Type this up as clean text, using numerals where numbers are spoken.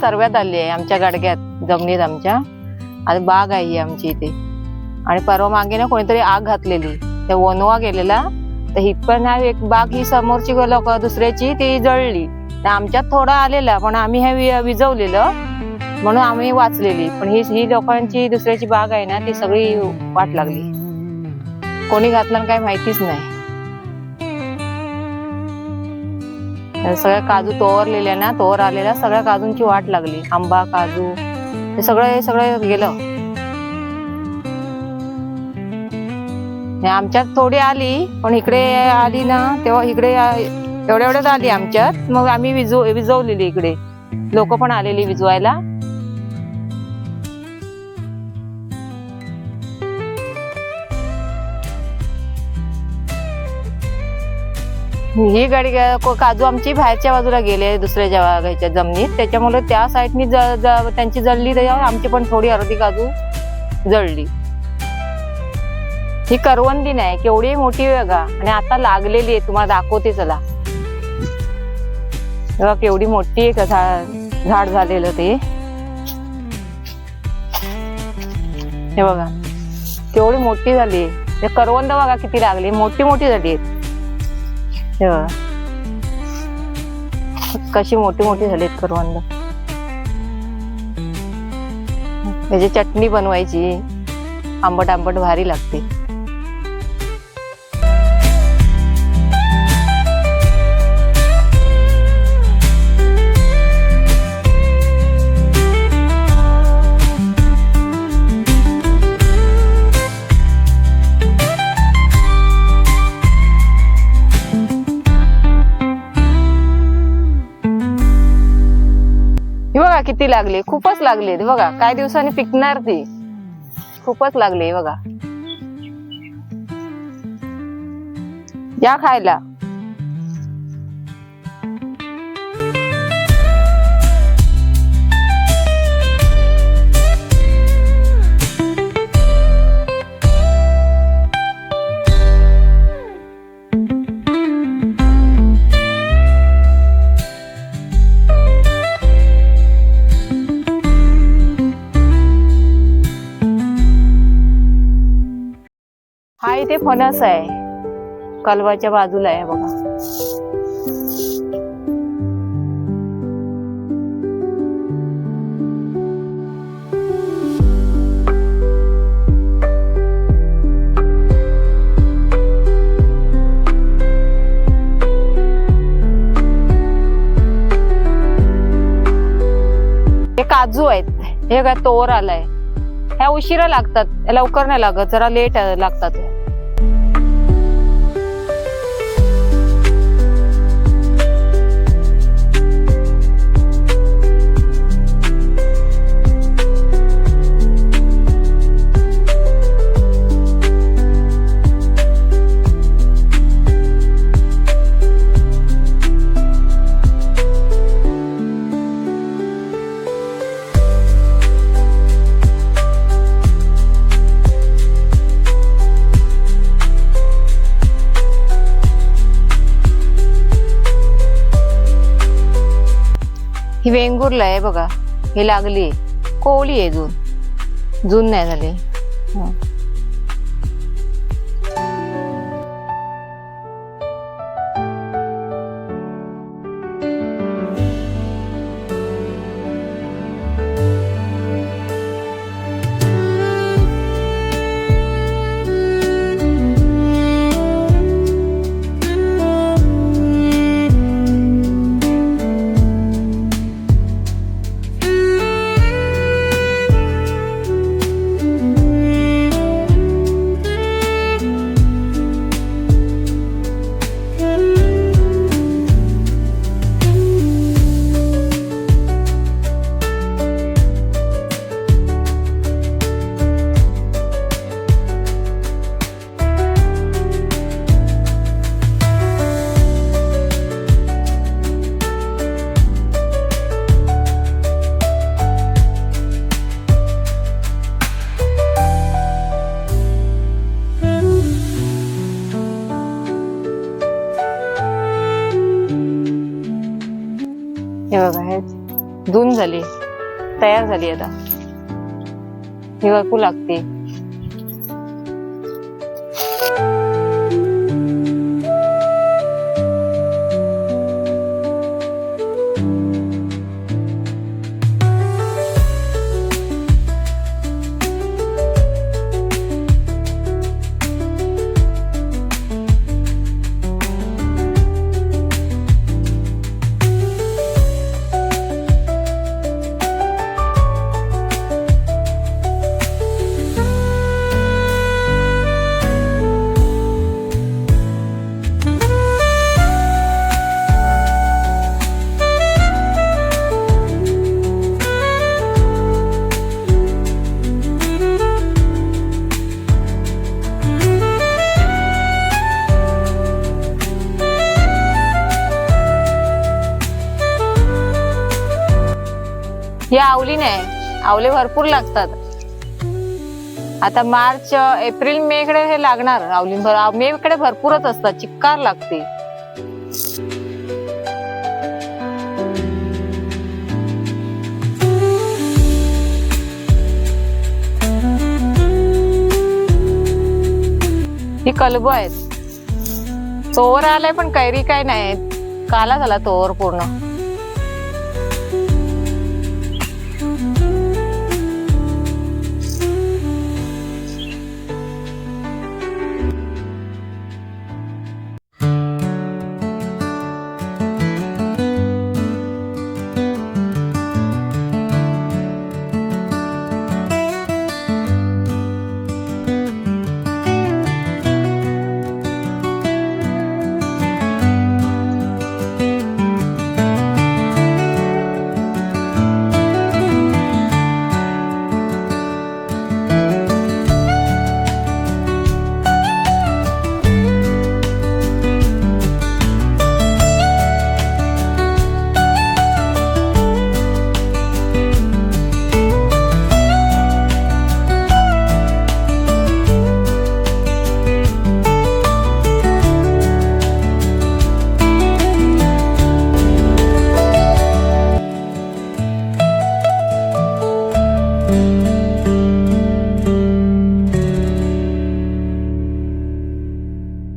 सर्वात आली आहे आमच्या गाडग्यात जमिनीत आमच्या. आणि बाग आहे ही आमची इथे. आणि परवा मागे ना कोणीतरी आग घातलेली, त्या वनवा गेलेला, तर ही पण एक बाग ही समोरची लोक दुसऱ्याची ती जळली. तर आमच्यात थोडा आलेला पण आम्ही हे विजवलेलं म्हणून आम्ही वाचलेली. पण ही लोकांची दुसऱ्याची बाग आहे ना ती सगळी वाट लागली. कोणी घातलं काही माहितीच नाही. सगळ्या काजू तोवरलेल्या ना, तोवर आलेल्या सगळ्या काजूंची वाट लागली. आंबा काजू हे सगळं गेलं. आमच्यात थोडी आली पण इकडे आली ना तेव्हा इकडे एवढ्याच आली आमच्यात. मग आम्ही विजवलेली. इकडे लोक पण आलेली विजवायला. ही गाडी काजू आमची बाहेरच्या बाजूला गेले दुसऱ्या जमिनीत, त्याच्यामुळे त्या साईडनी त्यांची जळली, त्याच्यावर आमची पण थोडी अर्धी काजू जळली. ही करवंदी नाही, केवढी मोठी बघा. आणि आता लागलेली आहे, तुम्हाला दाखवते चला. बघा केवढी मोठी आहे झाड झालेलं ते. हे बघा केवढी मोठी झाली. करवंद बघा किती लागली, मोठी मोठी झाली आहेत. कशी मोठी मोठी झालीत करवंद. त्याची चटणी बनवायची, आंबट आंबट भारी लागते. बघा किती लागले, खूपच लागले बघा. काही दिवसांनी पिकणार ती. खूपच लागले बघा. या खायला. हा इथे फणस आहे, कलवाच्या बाजूला आहे बघा. हे काजू आहेत. हे काय तोवर आलाय. ह्या उशिरा लागतात, लवकर नाही लागत, जरा लेट लागतात. ही वेंगुर्ला आहे बघा. ही लागली, कोवळी आहे, जून नाही झाली. हे बघा, हे धुवून झाली, तयार झाली. आता ही भरपूर लागते. या आवली नाही, आवले भरपूर लागतात. आता मार्च, एप्रिल, मे कडे हे लागणार. आवली मे कडे भरपूरच असतात, चिक्कार लागते. ही कलब आहेत. तोवर आलाय पण कैरी काय नाही, काला झाला तोवर पूर्ण.